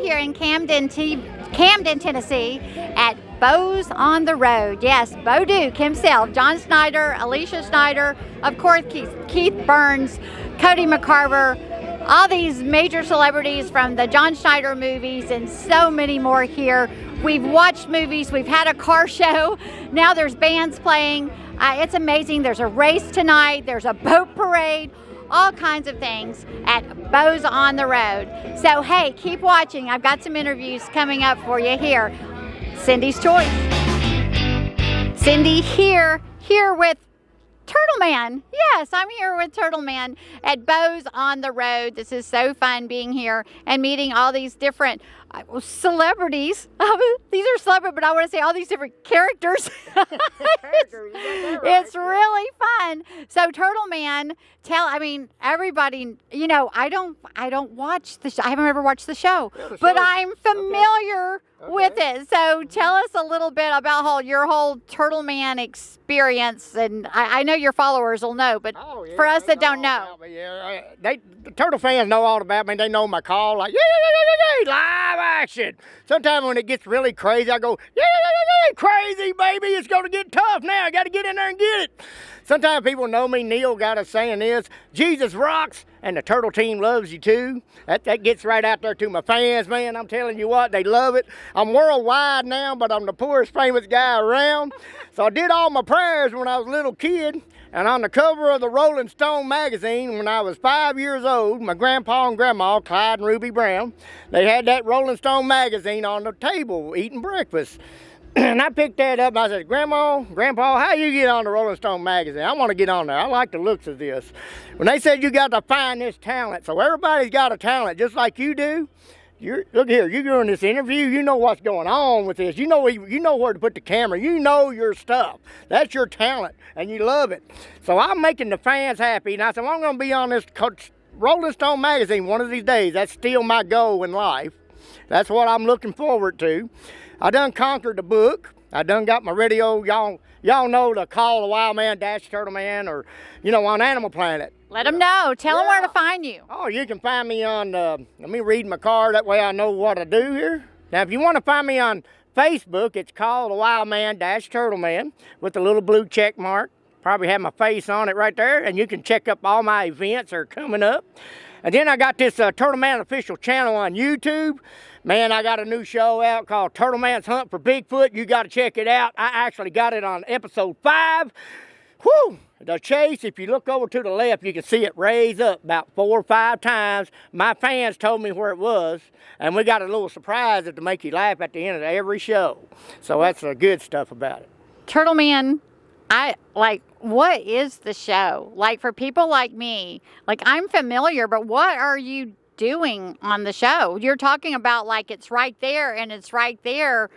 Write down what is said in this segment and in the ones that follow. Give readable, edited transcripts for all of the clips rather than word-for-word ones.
here in Camden, Tennessee at Bows on the Road. Yes, Bo Duke himself, John Schneider, Alicia Schneider, of course Keith Burns, Cody McCarver, all these major celebrities from the John Schneider movies and so many more here. We've watched movies, we've had a car show, now there's bands playing. It's amazing. There's a race tonight, there's a boat parade, all kinds of things at Bows on the Road. So hey, keep watching. I've got some interviews coming up for you here. Cindy's Choice. Cindy here with TURTLEMAN. Yes, I'm here with TURTLEMAN at Bows on the Road. This is so fun being here and meeting all these different celebrities. These are celebrities, but I want to say all these different characters. It's really fun. So TURTLEMAN, everybody, I don't watch the show. I haven't ever watched the show, but I'm familiar with it. So tell us a little bit about your whole TURTLEMAN experience. And I know your followers will know, but for us that don't know. The Turtle fans know all about me. They know my call, like, live action. Sometimes when it gets really crazy, I go, crazy, baby. It's going to get tough now. I got to get in there and get it. Sometimes people know me. Neil got a saying is, Jesus rocks and the Turtle team loves you too. That gets right out there to my fans, man. I'm telling you what, they love it. I'm worldwide now, but I'm the poorest famous guy around. So I did all my prayers when I was a little kid. And on the cover of the Rolling Stone magazine, when I was 5 years old, my grandpa and grandma, Clyde and Ruby Brown, they had that Rolling Stone magazine on the table eating breakfast. And I picked that up and I said, Grandma, Grandpa, how you get on the Rolling Stone magazine? I want to get on there. I like the looks of this. When they said you got to find this talent, so everybody's got a talent just like you do. Look here, you're doing this interview, you know what's going on with this. You know where to put the camera. You know your stuff. That's your talent, and you love it. So I'm making the fans happy, and I said, well, I'm going to be on this Rolling Stone magazine one of these days. That's still my goal in life. That's what I'm looking forward to. I done conquered the book. I done got my radio. Y'all know the Call the Wild Man, TURTLEMAN, or, on Animal Planet. Let them know. Tell them where to find you. Oh, you can find me on, let me read my card. That way I know what to do here. Now, if you want to find me on Facebook, it's Call the Wild Man, TURTLEMAN, with the little blue check mark. Probably have my face on it right there. And you can check up all my events that are coming up. And then I got this TURTLEMAN official channel on YouTube. Man, I got a new show out called TURTLEMAN's Hunt for Bigfoot. You got to check it out. I actually got it on episode 5. Whew! The chase, if you look over to the left, you can see it raise up about 4 or 5 times. My fans told me where it was, and we got a little surprise to make you laugh at the end of every show. So that's the good stuff about it. TURTLEMAN, what is the show? Like, for people like me, I'm familiar, but what are you doing on the show? You're talking about it's right there and it's right there.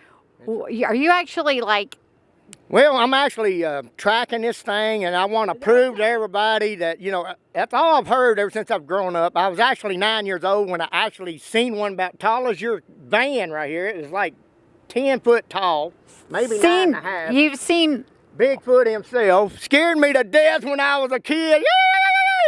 Are you actually Well, I'm actually tracking this thing, and I want to prove to everybody that, that's all I've heard ever since I've grown up. I was actually 9 years old when I actually seen one about tall as your van right here. It was 10 foot tall, maybe 9.5. You've seen Bigfoot himself. Scared me to death when I was a kid.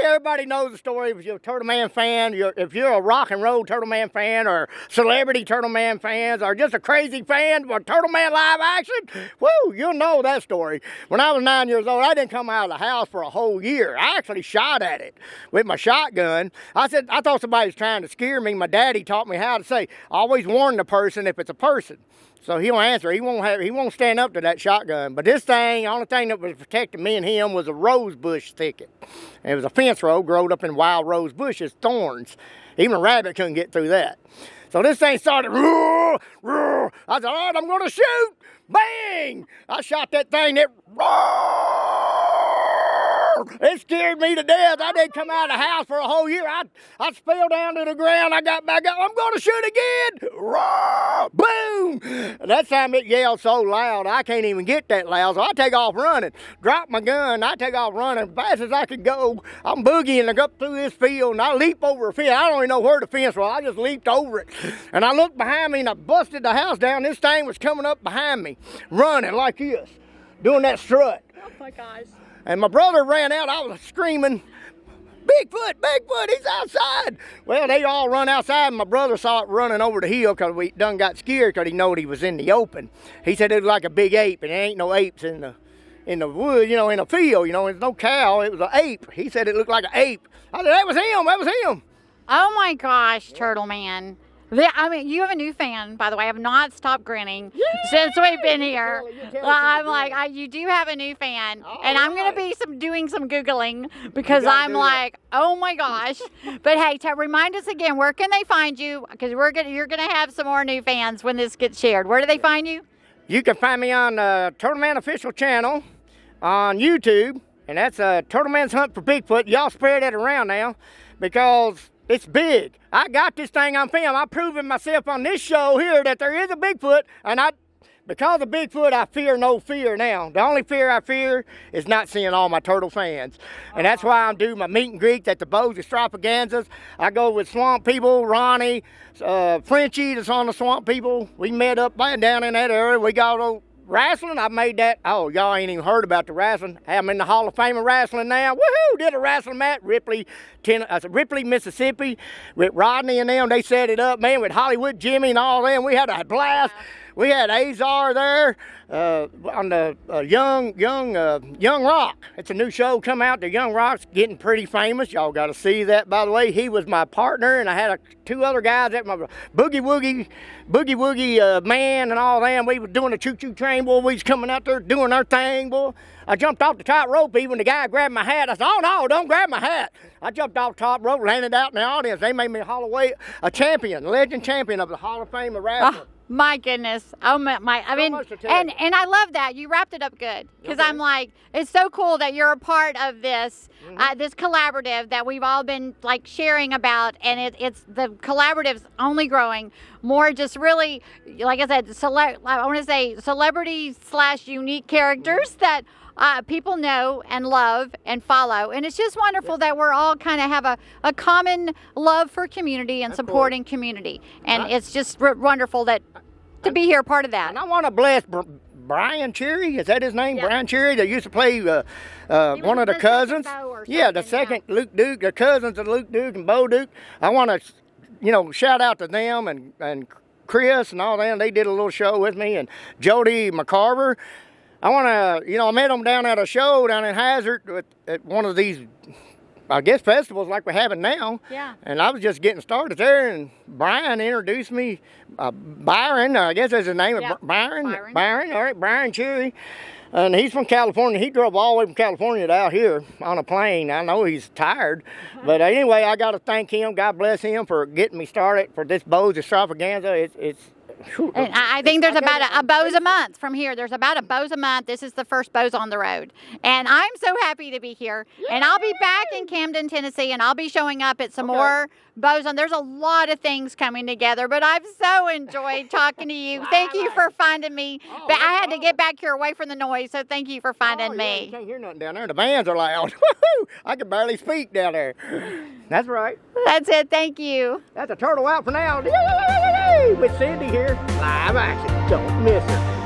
Everybody knows the story. If you're a TURTLEMAN fan, if you're a rock and roll TURTLEMAN fan, or celebrity TURTLEMAN fans, or just a crazy fan for TURTLEMAN live action, whoo, you'll know that story. When I was 9 years old, I didn't come out of the house for a whole year. I actually shot at it with my shotgun. I thought somebody was trying to scare me. My daddy taught me how to say, always warn the person if it's a person. So he won't answer. He won't stand up to that shotgun. But this thing, the only thing that was protecting me and him was a rose bush thicket. And it was a fence row growed up in wild rose bushes, thorns. Even a rabbit couldn't get through that. So this thing started, roar, roar. I said, all right, I'm going to shoot. Bang! I shot that thing, it roared. It scared me to death. I didn't come out of the house for a whole year. I fell down to the ground. I got back up. I'm going to shoot again. Roar! Boom! That time it yelled so loud, I can't even get that loud. So I take off running. Drop my gun. I take off running as fast as I could go. I'm boogieing up through this field, and I leap over a fence. I don't even know where the fence was. I just leaped over it. And I looked behind me, and I busted the house down. This thing was coming up behind me, running like this, doing that strut. Oh, my gosh. And my brother ran out. I was screaming, Bigfoot, Bigfoot, he's outside. Well, they all run outside, and my brother saw it running over the hill because we done got scared because he knowed he was in the open. He said it was like a big ape, and there ain't no apes in the woods, you know, in the field, you know, there's no cow, it was an ape. He said it looked like an ape. I said, that was him. Oh my gosh, Turtle Man. I mean, you have a new fan, by the way. I have not stopped grinning since we've been here. I'm like, you do have a new fan, and I'm going to be doing some Googling because I'm like, oh my gosh. But hey, remind us again, where can they find you? Because you're going to have some more new fans when this gets shared. Where do they find you? You can find me on Turtle Man official channel on YouTube, and that's Turtle Man's Hunt for Bigfoot. Y'all spread that around now because it's big. I got this thing on film. I'm proving myself on this show here that there is a Bigfoot, and because of Bigfoot, I fear no fear now. The only fear I fear is not seeing all my turtle fans. And that's why I'm doing my meet and greet at the Bows Extravaganzas. I go with Swamp People, Ronnie, Frenchie that's on the Swamp People. We met up down in that area. We got a wrestling. I made that. Oh, y'all ain't even heard about the wrestling. I'm in the Hall of Fame of wrestling now. Woohoo! Did a wrestling match. Ripley, Mississippi, with Rodney and them. They set it up, man, with Hollywood Jimmy and all them. We had a blast. We had Azar there on the Young Rock. It's a new show come out. The Young Rock's getting pretty famous. Y'all got to see that, by the way. He was my partner, and I had two other guys at my Boogie Woogie man and all them. We were doing a choo-choo train, boy. We was coming out there doing our thing, boy. I jumped off the top rope. Even the guy grabbed my hat. I said, oh, no, don't grab my hat. I jumped off the top rope, landed out in the audience. They made me a champion, legend champion of the Hall of Fame of wrestling. My goodness. Oh my, I mean, and I love that. You wrapped it up good. Because I'm like, it's so cool that you're a part of this, this collaborative that we've all been like sharing about. And it's the collaborative's only growing. More just really, like I said, I want to say celebrity/unique characters that people know and love and follow. And it's just wonderful that we're all kind of have a common love for community and supporting community. And it's just wonderful to be here, part of that. And I want to bless Brian Cherry. Is that his name? Yeah. Brian Cherry. They used to play one of the cousins. Yeah, the second Luke Duke, the cousins of Luke Duke and Bo Duke. I want to, shout out to them and Chris and all them. They did a little show with me, and Jody McCarver. I want to, I met them down at a show down in Hazard at one of these, I guess, festivals like we're having now. Yeah. And I was just getting started there, and Brian introduced me, Byron, I guess that's his name, yeah. Byron, all right, Byron Cherry. And he's from California. He drove all the way from California to out here on a plane. I know he's tired. But anyway, I got to thank him. God bless him for getting me started for this Bows Extravaganza. And I think there's about a bows a month from here. There's about a bows a month. This is the first Bows on the Road. And I'm so happy to be here. Yay! And I'll be back in Camden, Tennessee, and I'll be showing up at some more Bows on. There's a lot of things coming together, but I've so enjoyed talking to you. Thank you for finding me. But I had to get back here away from the noise, so thank you for finding me. You can't hear nothing down there. The bands are loud. I can barely speak down there. That's right. That's it. Thank you. That's a turtle out for now. With Cindy here. Live action. Don't miss it.